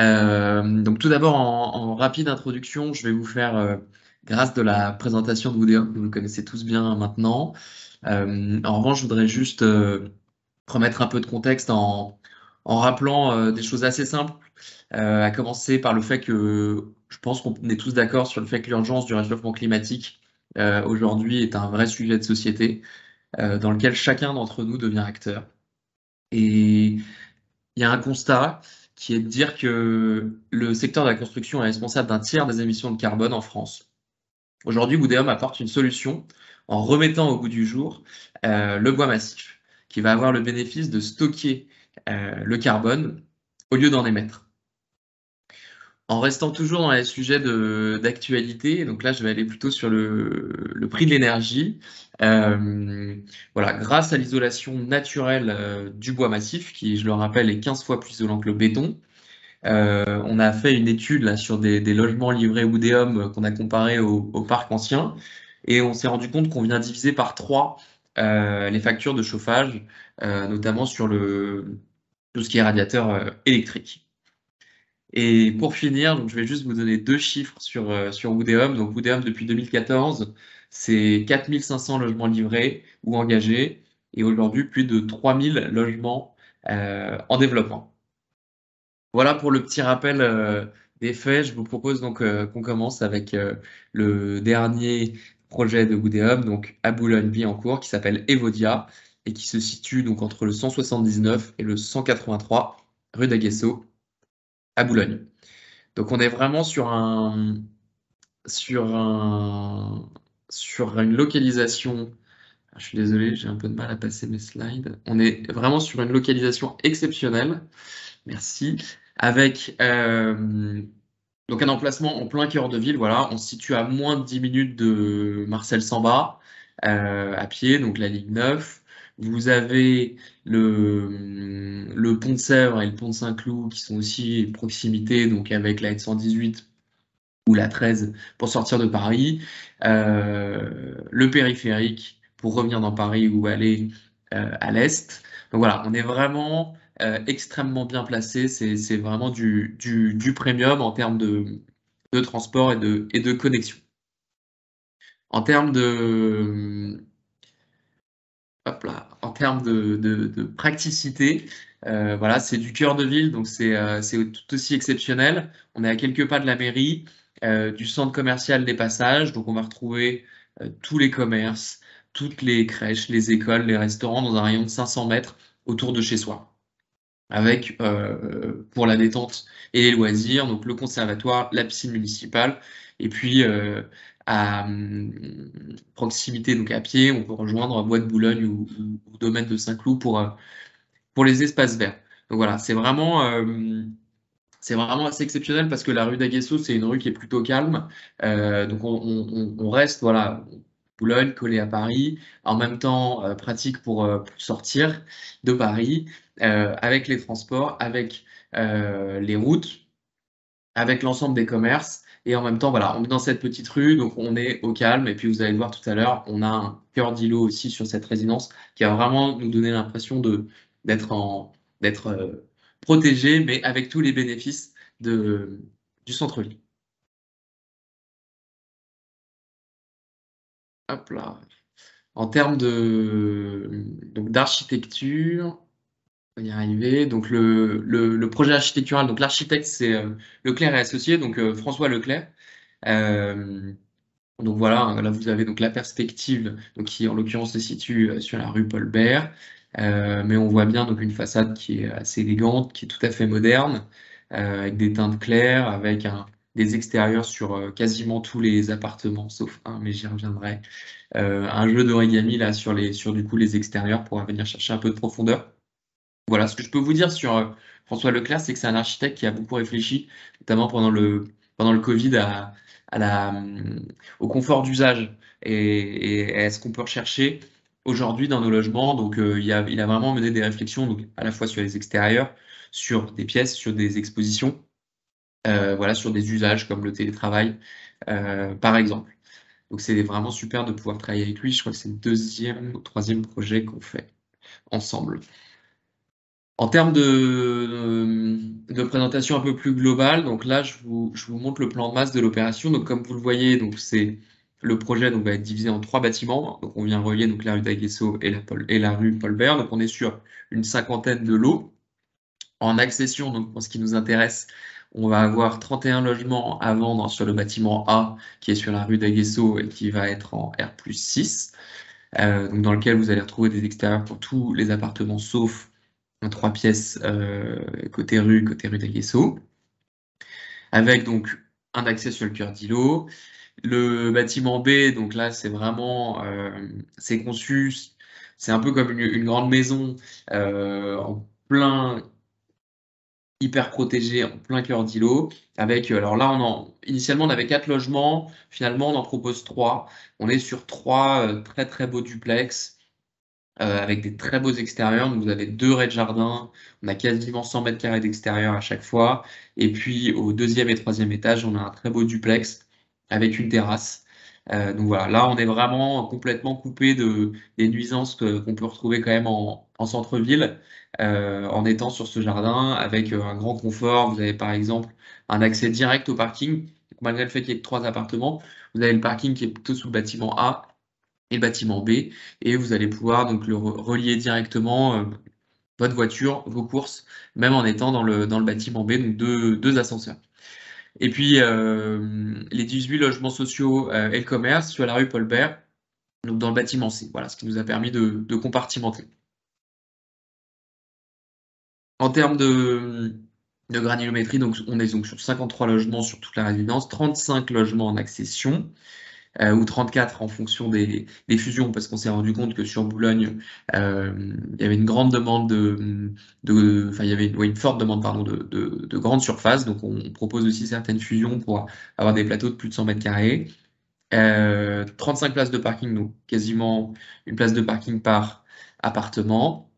Donc tout d'abord, en rapide introduction, je vais vous faire, grâce de la présentation de Woodéum, que vous connaissez tous bien maintenant. En revanche, je voudrais juste remettre un peu de contexte en rappelant des choses assez simples, à commencer par le fait que je pense qu'on est tous d'accord sur le fait que l'urgence du réchauffement climatique aujourd'hui est un vrai sujet de société dans lequel chacun d'entre nous devient acteur. Et il y a un constat qui est de dire que le secteur de la construction est responsable d'un tiers des émissions de carbone en France. Aujourd'hui, Woodéum apporte une solution en remettant au goût du jour le bois massif, qui va avoir le bénéfice de stocker le carbone au lieu d'en émettre. En restant toujours dans les sujets d'actualité, donc là je vais aller plutôt sur le prix de l'énergie. Voilà, grâce à l'isolation naturelle du bois massif, qui je le rappelle est 15 fois plus isolant que le béton, on a fait une étude là, sur des logements livrés Woodéum qu'on a comparé au parc ancien, et on s'est rendu compte qu'on vient diviser par 3 les factures de chauffage, notamment sur tout ce qui est radiateur électrique. Et pour finir, donc je vais juste vous donner 2 chiffres sur Woodéum. Donc Woodéum, depuis 2014, c'est 4500 logements livrés ou engagés, et aujourd'hui plus de 3000 logements en développement. Voilà pour le petit rappel des faits. Je vous propose donc qu'on commence avec le dernier projet de Woodéum, donc à Boulogne-Billancourt, qui s'appelle Evodia et qui se situe donc entre le 179 et le 183 rue d'Aguesseau à Boulogne. Donc on est vraiment sur un, sur une localisation. Je suis désolé, j'ai un peu de mal à passer mes slides. On est vraiment sur une localisation exceptionnelle. Merci. Avec donc un emplacement en plein cœur de ville. Voilà, on se situe à moins de 10 minutes de Marcel Samba à pied, donc la ligne 9. Vous avez le pont de Sèvres et le pont de Saint-Cloud qui sont aussi de proximité, donc avec la N118 ou la 13 pour sortir de Paris, le périphérique pour revenir dans Paris ou aller à l'est. Donc voilà, on est vraiment extrêmement bien placé. C'est vraiment du premium en termes de transport et de connexion. En termes de, hop là, en termes de praticité, voilà, c'est du cœur de ville, donc c'est tout aussi exceptionnel. On est à quelques pas de la mairie, du centre commercial des Passages, donc on va retrouver tous les commerces, toutes les crèches, les écoles, les restaurants dans un rayon de 500 mètres autour de chez soi. Avec, pour la détente et les loisirs, donc le conservatoire, la piscine municipale, et puis à proximité, donc à pied, on peut rejoindre Bois de Boulogne ou Domaine de Saint-Cloud pour les espaces verts. Donc voilà, c'est vraiment assez exceptionnel parce que la rue d'Aguesseau, c'est une rue qui est plutôt calme. Donc on reste, voilà, Boulogne, collé à Paris, en même temps pratique pour sortir de Paris, avec les transports, avec les routes, avec l'ensemble des commerces. Et en même temps, voilà, on est dans cette petite rue, donc on est au calme. Et puis vous allez le voir tout à l'heure, on a un cœur d'îlot aussi sur cette résidence qui va vraiment nous donner l'impression d'être d'être protégé, mais avec tous les bénéfices du centre-ville. Hop là. En termes donc d'architecture, on va y arriver. Donc le projet architectural, donc l'architecte c'est Leclerc et Associés, donc François Leclerc. Euh, Donc voilà, là vous avez donc la perspective, donc qui en l'occurrence se situe sur la rue Paul Bert, mais on voit bien donc une façade qui est assez élégante, qui est tout à fait moderne, avec des teintes claires, avec des extérieurs sur quasiment tous les appartements, sauf un, mais j'y reviendrai. Un jeu d'origami là sur du coup les extérieurs pour venir chercher un peu de profondeur. Voilà, ce que je peux vous dire sur François Leclerc, c'est que c'est un architecte qui a beaucoup réfléchi, notamment pendant le Covid, au confort d'usage et à ce qu'on peut rechercher aujourd'hui dans nos logements. Donc, il a vraiment mené des réflexions, donc, à la fois sur les extérieurs, sur des pièces, sur des expositions, voilà, sur des usages comme le télétravail, par exemple. Donc, c'est vraiment super de pouvoir travailler avec lui. Je crois que c'est le deuxième ou troisième projet qu'on fait ensemble. En termes de présentation un peu plus globale, donc là, je vous montre le plan de masse de l'opération. Donc, comme vous le voyez, donc le projet donc, va être divisé en 3 bâtiments. Donc, on vient relier donc, la rue d'Aguesseau et la rue Paul Bert. Donc, on est sur une cinquantaine de lots. En accession, donc pour ce qui nous intéresse, on va avoir 31 logements à vendre sur le bâtiment A, qui est sur la rue d'Aguesseau et qui va être en R+6, donc dans lequel vous allez retrouver des extérieurs pour tous les appartements, sauf 3 pièces côté rue d'Aguesseau, avec donc un accès sur le cœur d'îlot. Le bâtiment B, donc là, c'est vraiment, c'est conçu, c'est un peu comme une grande maison en plein hyper protégé en plein cœur d'îlot. Avec, alors là, initialement, on avait 4 logements. Finalement, on en propose 3. On est sur 3 très très beaux duplex avec des très beaux extérieurs. Donc, vous avez 2 rez-de-jardin. On a quasiment 100 mètres carrés d'extérieur à chaque fois. Et puis, au 2e et 3e étage, on a un très beau duplex avec une terrasse. Donc voilà, là, on est vraiment complètement coupé des nuisances qu'on peut retrouver quand même en centre-ville, en étant sur ce jardin avec un grand confort. Vous avez par exemple un accès direct au parking. Donc, malgré le fait qu'il y ait que 3 appartements, vous avez le parking qui est plutôt sous le bâtiment A et le bâtiment B, et vous allez pouvoir donc le relier directement votre voiture, vos courses, même en étant dans le bâtiment B, donc deux ascenseurs. Et puis les 18 logements sociaux et le commerce sur la rue Paul Bert, donc dans le bâtiment C. Voilà, ce qui nous a permis de compartimenter. En termes de granulométrie, donc on est donc sur 53 logements sur toute la résidence, 35 logements en accession, ou 34 en fonction des fusions, parce qu'on s'est rendu compte que sur Boulogne, il y avait une grande demande enfin, il y avait une forte demande, pardon, de grandes surfaces. Donc, on propose aussi certaines fusions pour avoir des plateaux de plus de 100 mètres carrés. 35 places de parking, donc quasiment une place de parking par appartement.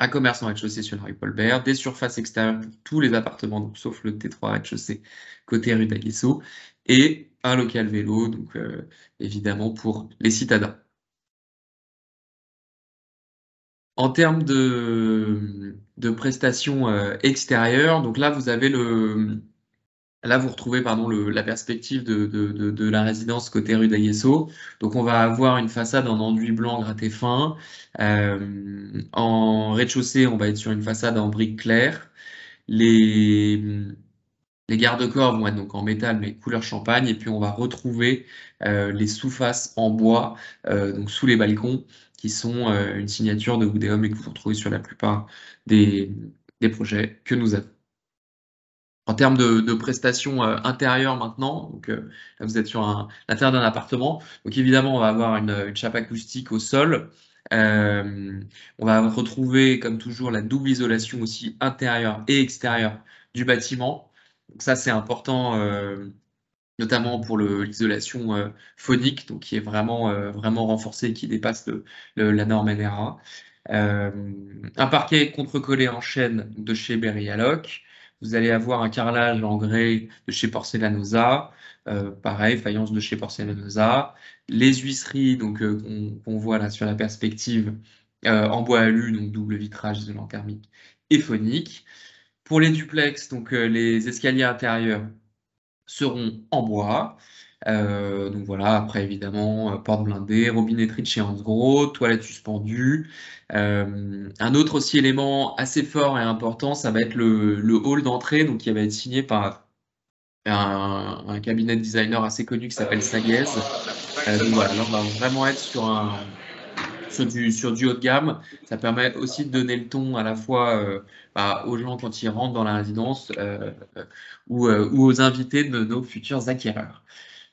Un commerce en rez-de-chaussée sur la rue Paul Bert, des surfaces extérieures pour tous les appartements, donc sauf le T3 rez-de-chaussée côté rue d'Aguesseau, et un local vélo, donc évidemment pour les citadins. En termes de prestations extérieures, donc là vous avez là vous retrouvez pardon la perspective de la résidence côté rue d'Aguesseau. Donc on va avoir une façade en enduit blanc gratté fin. En rez-de-chaussée, on va être sur une façade en briques claires. Les garde-corps vont être donc en métal mais couleur champagne, et puis on va retrouver les sous-faces en bois donc sous les balcons, qui sont une signature de Woodéum et que vous retrouvez sur la plupart des projets que nous avons. En termes de prestations intérieures maintenant, donc là vous êtes sur l'intérieur d'un appartement, donc évidemment on va avoir une chape acoustique au sol. On va retrouver comme toujours la double isolation aussi intérieure et extérieure du bâtiment. Donc ça c'est important, notamment pour l'isolation phonique, donc qui est vraiment renforcée, qui dépasse la norme NRA. Un parquet contre-collé en chêne de chez Berry Alloc. Vous allez avoir un carrelage en grès de chez Porcelanosa. Pareil, faïence de chez Porcelanosa. Les huisseries donc, qu'on voit là sur la perspective en bois alu, donc double vitrage isolant thermique et phonique. Pour les duplex, donc les escaliers intérieurs seront en bois. Donc voilà, après évidemment, porte blindée, robinetterie de chez Hansgrohe, toilettes suspendues. Un autre aussi élément assez fort et important, ça va être le hall d'entrée, donc qui va être signé par un cabinet de designer assez connu qui s'appelle Saguez. Donc voilà, là on va vraiment être sur du haut de gamme. Ça permet aussi de donner le ton à la fois aux gens quand ils rentrent dans la résidence ou aux invités de nos futurs acquéreurs.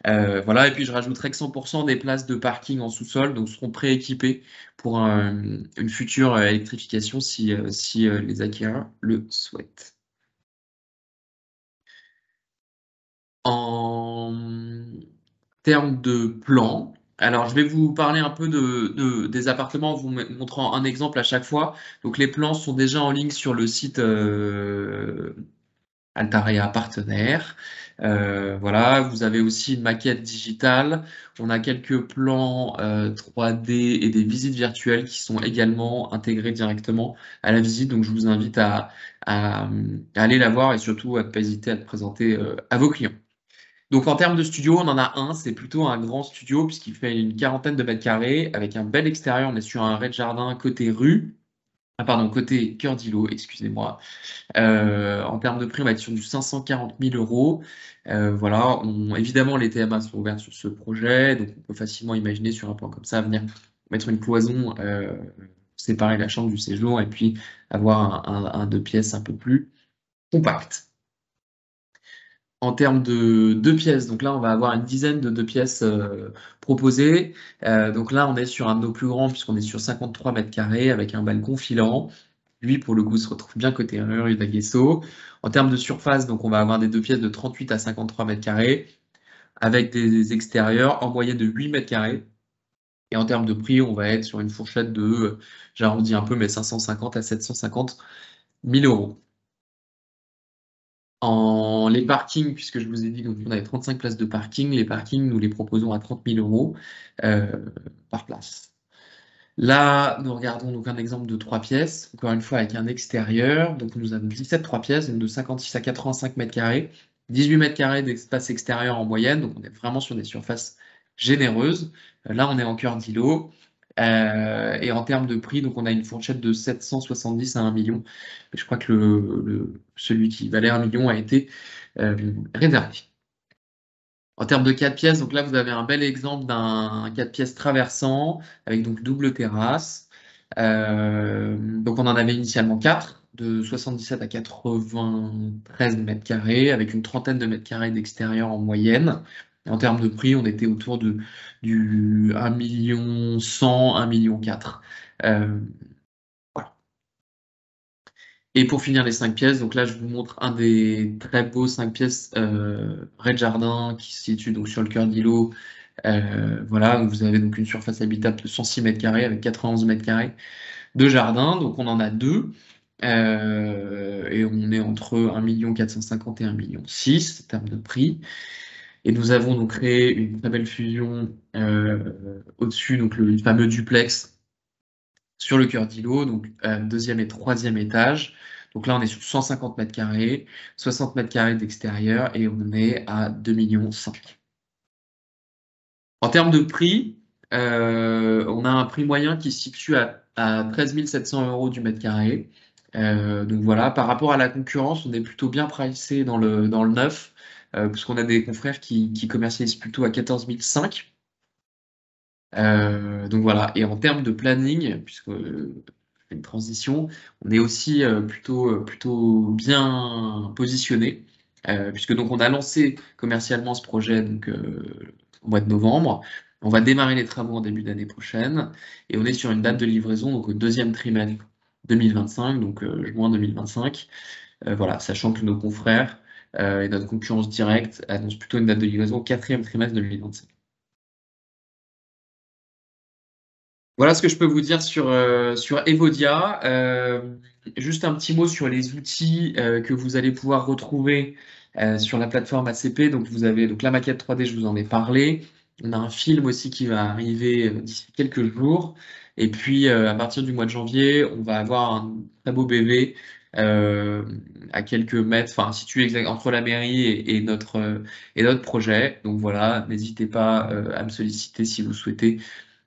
Voilà, et puis je rajouterai que 100% des places de parking en sous-sol donc seront prééquipées pour une future électrification si les acquéreurs le souhaitent. En termes de plan, alors je vais vous parler un peu des appartements en vous montrant un exemple à chaque fois. Donc les plans sont déjà en ligne sur le site Altarea partenaire. Voilà, vous avez aussi une maquette digitale. On a quelques plans 3D et des visites virtuelles qui sont également intégrés directement à la visite. Donc, je vous invite à aller la voir et surtout à ne pas hésiter à te présenter à vos clients. Donc, en termes de studio, on en a un. C'est plutôt un grand studio puisqu'il fait une quarantaine de mètres carrés avec un bel extérieur. On est sur un rez-de-jardin côté rue. Ah, pardon, côté cœur d'îlot, excusez-moi. En termes de prix, on va être sur du 540 000 euros. Voilà, évidemment, les TMA sont ouverts sur ce projet, donc on peut facilement imaginer sur un plan comme ça venir mettre une cloison, séparer la chambre du séjour et puis avoir un deux pièces un peu plus compact. En termes de deux pièces, donc là, on va avoir une dizaine de deux pièces proposées. Donc là, on est sur un de nos plus grands puisqu'on est sur 53 mètres carrés avec un balcon filant. Lui, pour le coup, se retrouve bien côté rue d'Aguesso. En termes de surface, donc on va avoir des deux pièces de 38 à 53 mètres carrés avec des extérieurs en moyenne de 8 mètres carrés. Et en termes de prix, on va être sur une fourchette de, j'arrondis un peu, mais 550 à 750 000 euros. Les parkings, puisque je vous ai dit qu'on avait 35 places de parking, les parkings, nous les proposons à 30 000 euros par place. Là, nous regardons donc un exemple de 3 pièces, encore une fois avec un extérieur. Donc nous avons 17 3 pièces, donc de 56 à 85 mètres carrés, 18 mètres carrés d'espace extérieur en moyenne, donc on est vraiment sur des surfaces généreuses. Là, on est en cœur d'îlot. Et en termes de prix, donc on a une fourchette de 770 à 1 million. Je crois que celui qui valait 1 million a été réservé. En termes de 4 pièces, donc là, vous avez un bel exemple d'un 4 pièces traversant avec donc double terrasse. Donc on en avait initialement 4, de 77 à 93 mètres carrés, avec une trentaine de mètres carrés d'extérieur en moyenne. Et en termes de prix, on était autour du 1 million 100, 1 million 4. Voilà. Et pour finir les 5 pièces, donc là je vous montre un des très beaux 5 pièces rez-de-jardin qui se situe donc sur le cœur d'îlot. Voilà, vous avez donc une surface habitable de 106 mètres carrés avec 91 mètres carrés de jardin. Donc on en a deux. Et on est entre 1 450 000 et 1,6 million en termes de prix. Et nous avons donc créé une très belle fusion au-dessus, donc le fameux duplex sur le cœur d'îlot, donc deuxième et troisième étage. Donc là, on est sur 150 mètres carrés, 60 mètres carrés d'extérieur et on est à 2,5 millions. En termes de prix, on a un prix moyen qui se situe à 13 700 euros du mètre carré. Donc voilà, par rapport à la concurrence, on est plutôt bien pricé dans le neuf, puisqu'on a des confrères qui commercialisent plutôt à 14 500. Donc voilà, et en termes de planning, puisque une transition, on est aussi plutôt bien positionné, puisque donc on a lancé commercialement ce projet donc, au mois de novembre. On va démarrer les travaux en début d'année prochaine, et on est sur une date de livraison donc au deuxième trimestre 2025, donc juin 2025. Voilà, sachant que nos confrères et notre concurrence directe annoncent plutôt une date de livraison au quatrième trimestre 2025. Voilà ce que je peux vous dire sur Evodia. Juste un petit mot sur les outils que vous allez pouvoir retrouver sur la plateforme ACP. Donc vous avez donc la maquette 3D, je vous en ai parlé. On a un film aussi qui va arriver d'ici quelques jours. Et puis à partir du mois de janvier, on va avoir un très beau BV à quelques mètres, enfin situé entre la mairie et notre projet. Donc voilà, n'hésitez pas à me solliciter si vous souhaitez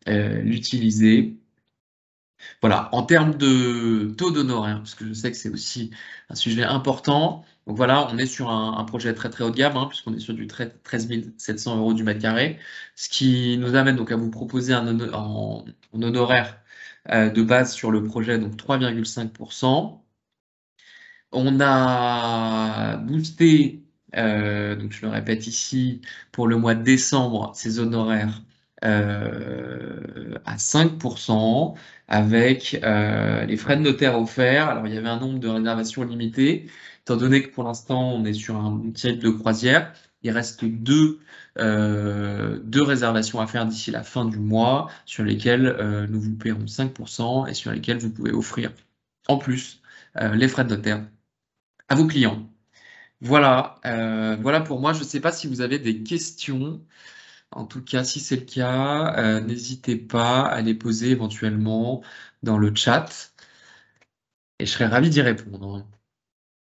l'utiliser. Voilà, en termes de taux d'honoraires, parce que je sais que c'est aussi un sujet important. Donc voilà, on est sur un projet très très haut de gamme, puisqu'on est sur du 13 700 euros du mètre carré, ce qui nous amène donc à vous proposer un honoraire de base sur le projet, donc 3,5%. On a boosté, donc je le répète ici, pour le mois de décembre, ces honoraires à 5% avec les frais de notaire offerts. Alors, il y avait un nombre de réservations limité. Étant donné que pour l'instant, on est sur un tirette de croisière, il reste deux réservations à faire d'ici la fin du mois sur lesquelles nous vous paierons 5% et sur lesquelles vous pouvez offrir en plus les frais de notaire à vos clients. Voilà, voilà pour moi. Je ne sais pas si vous avez des questions. En tout cas, si c'est le cas, n'hésitez pas à les poser éventuellement dans le chat et je serais ravi d'y répondre.